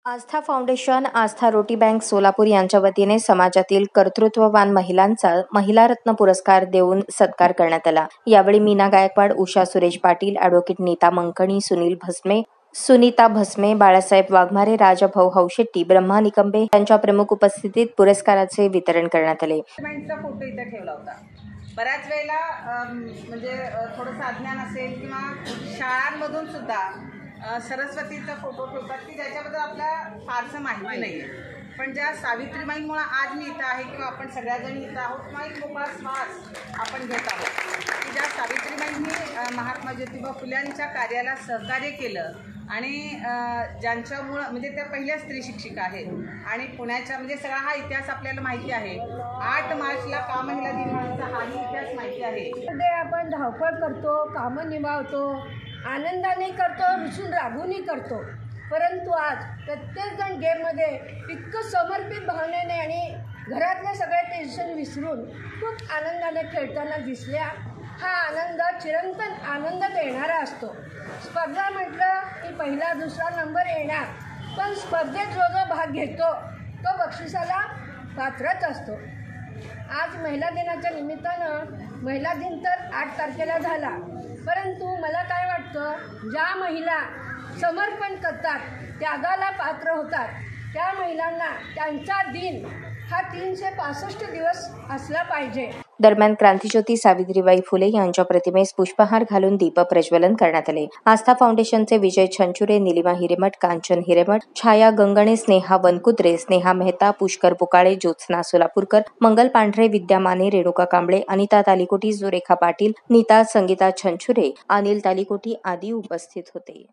आस्था foundation, आस्था रोटी bank Solapur यांच्या वतीने समाजातील कर्तृत्ववान महिलांचा महिला रत्न पुरस्कार देऊन सत्कार करण्यात आला। यावेळी मीना गायकवाड, उषा सुरेश पाटील, ॲडव्होकेट नीता मंकणी, सुनील भस्मे, सुनीता भस्मे, बाळासाहेब वाघमारे, राजाभाऊ हौशेट्टी, ब्रह्मा निकंबे यांच्या प्रमुख उपस्थितीत पुरस्काराचे वितरण करण्यात आले। फोटो इथे ठेवला होता। बऱ्याच वेळेला म्हणजे थोडंसं अज्ञान असेल किंवा शाळांमधून सुद्धा सरस्वतीचा फोटो ठेवतात की ज्याच्याबद्दल आपल्याला फारसं माहिती नाही आहे। पण ज्या सावित्रीबाईंमुळे आज मी इथं आहे किंवा आपण सगळ्याजणी इथं आहोत किंवा एक मोकळा श्वास आपण घेत आहोत की ज्या सावित्रीबाईंनी महात्मा ज्योतिबा फुल्यांच्या कार्याला सहकार्य केलं आणि ज्यांच्यामुळं म्हणजे त्या पहिल्या स्त्री शिक्षिका आहेत आणि पुण्याच्या म्हणजे सगळा हा इतिहास आपल्याला माहिती आहे। 8 मार्चला का महिला दिन म्हणून हाही इतिहास माहिती आहे। आपण धावपळ करतो, कामं निभावतो, आनंदाने करतो, रुसून रागूनही करतो, परंतु आज प्रत्येकजण गेममध्ये इतकं समर्पित भावनेने आणि घरातले सगळे टेन्शन विसरून खूप आनंदाने खेळताना दिसल्या। हा आनंद चिरंतन आनंद देणारा असतो। स्पर्धा म्हटलं की पहिला दुसरा नंबर येणार, पण स्पर्धेत जो भाग घेतो तो बक्षिसाला पात्रच असतो। आज महिला दिनाच्या निमित्तानं महिला दिन तर 8 तारखेला झाला, परंतु मला काय वाटतं, ज्या महिला समर्पण करतात, त्यागाला पात्र होतात, त्या महिलांना त्यांचा दिन हा 365 दिवस असला पाहिजे। दरम्यान क्रांतिज्योती सावित्रीबाई फुले यांच्या प्रतिमेस पुष्पहार घालून दीप प्रज्वलन करण्यात आले। आस्था फाउंडेशनचे विजय छंचुरे, निलिमा हिरेमठ, कांचन हिरेमठ, छाया गंगणे, स्नेहा वनकुद्रे, स्नेहा मेहता, पुष्कर पुकाळे, ज्योत्स्ना सोलापूरकर, मंगल पांढरे, विद्या माने, रेणुका कांबळे, अनिता तालिकोटी, सुरेखा पाटील, नीता संगीता छंचुरे, अनिल तालिकोटी आदी उपस्थित होते।